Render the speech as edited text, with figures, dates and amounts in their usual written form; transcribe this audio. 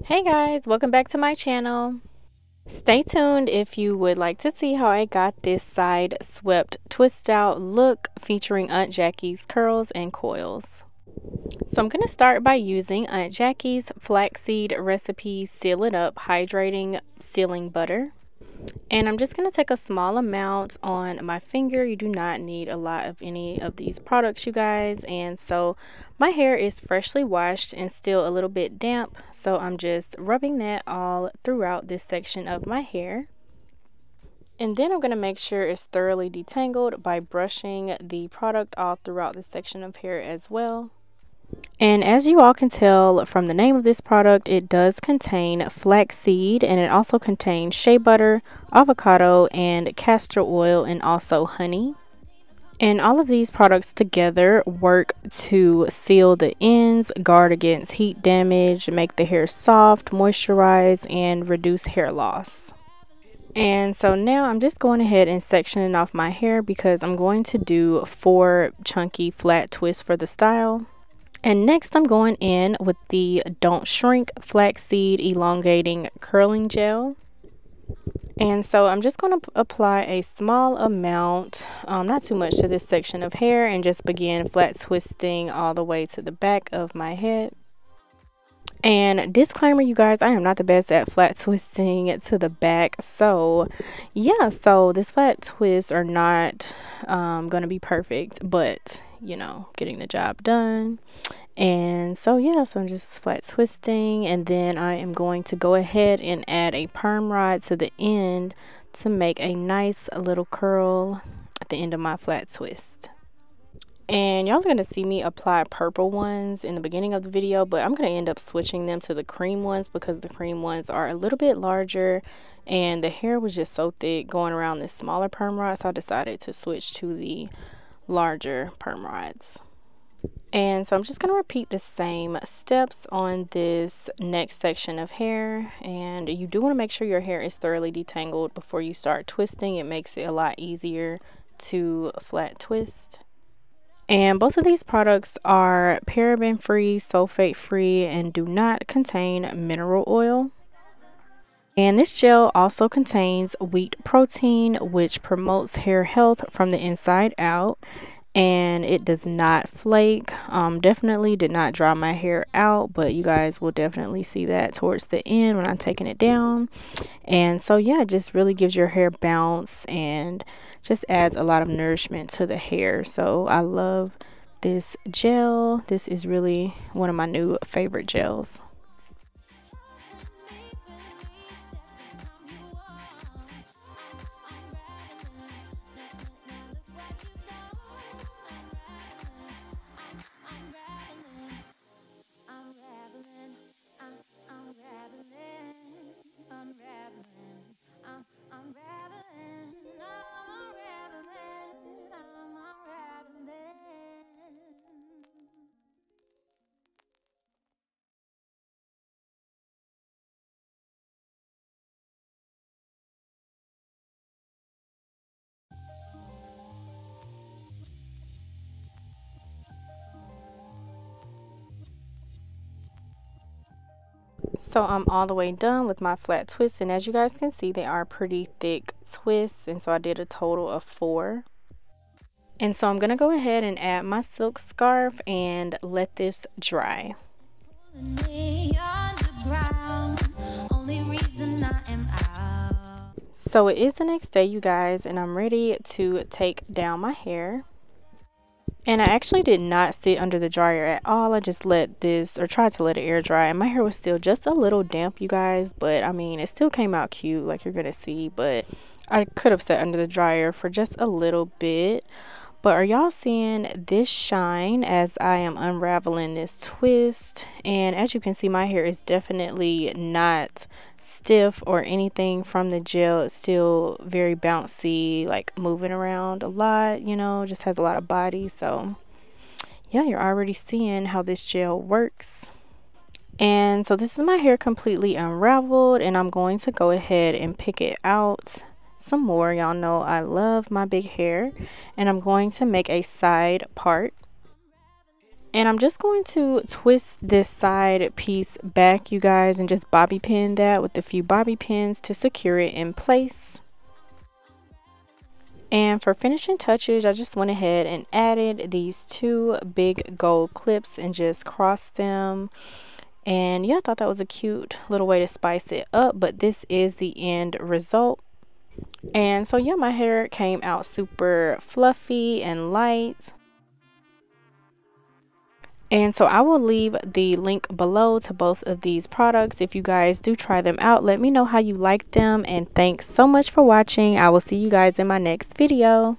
Hey guys, welcome back to my channel. Stay tuned if you would like to see how I got this side swept twist out look featuring Aunt Jackie's curls and coils. So I'm going to start by using Aunt Jackie's Flaxseed Recipe Seal It Up Hydrating Sealing Butter. And I'm just going to take a small amount on my finger. You do not need a lot of any of these products, you guys. And so my hair is freshly washed and still a little bit damp. So I'm just rubbing that all throughout this section of my hair. And then I'm going to make sure it's thoroughly detangled by brushing the product all throughout this section of hair as well. And as you all can tell from the name of this product, it does contain flaxseed, and it also contains shea butter, avocado, and castor oil, and also honey. And all of these products together work to seal the ends, guard against heat damage, make the hair soft, moisturize, and reduce hair loss. And so now I'm just going ahead and sectioning off my hair because I'm going to do 4 chunky flat twists for the style. And next I'm going in with the Don't Shrink Flaxseed Elongating Curling Gel. And so I'm just going to apply a small amount, not too much, to this section of hair, and just begin flat twisting all the way to the back of my head. And disclaimer, you guys, I am not the best at flat twisting to the back. So yeah, so this flat twists are not going to be perfect, but you know, getting the job done. And so yeah, so I'm just flat twisting, and then I am going to go ahead and add a perm rod to the end to make a nice little curl at the end of my flat twist. And y'all are going to see me apply purple ones in the beginning of the video, but I'm going to end up switching them to the cream ones because the cream ones are a little bit larger and the hair was just so thick going around this smaller perm rod, so I decided to switch to the larger perm rods. And so I'm just going to repeat the same steps on this next section of hair, and you do want to make sure your hair is thoroughly detangled before you start twisting. It makes it a lot easier to flat twist. And both of these products are paraben free, sulfate free, and do not contain mineral oil. And this gel also contains wheat protein, which promotes hair health from the inside out. And it does not flake. Definitely did not dry my hair out, but you guys will definitely see that towards the end when I'm taking it down. And so yeah, it just really gives your hair bounce and just adds a lot of nourishment to the hair. So I love this gel. This is really one of my new favorite gels. So I'm all the way done with my flat twists, and as you guys can see, they are pretty thick twists, and so I did a total of 4. And so I'm gonna go ahead and add my silk scarf and let this dry. So it is the next day, you guys, and I'm ready to take down my hair. And I actually did not sit under the dryer at all. I just let this, or tried to let it air dry, and my hair was still just a little damp, you guys, but I mean, it still came out cute like you're gonna see, but I could have sat under the dryer for just a little bit. But are y'all seeing this shine as I am unraveling this twist? And as you can see, my hair is definitely not stiff or anything from the gel. It's still very bouncy, like moving around a lot, you know, just has a lot of body. So yeah, you're already seeing how this gel works. And so this is my hair completely unraveled, and I'm going to go ahead and pick it out some more. Y'all know I love my big hair, and I'm going to make a side part. And I'm just going to twist this side piece back, you guys, and just bobby pin that with a few bobby pins to secure it in place. And for finishing touches, I just went ahead and added these 2 big gold clips and just crossed them. And yeah, I thought that was a cute little way to spice it up, but this is the end result. And so yeah, my hair came out super fluffy and light. And so I will leave the link below to both of these products. If you guys do try them out, let me know how you like them. And thanks so much for watching. I will see you guys in my next video.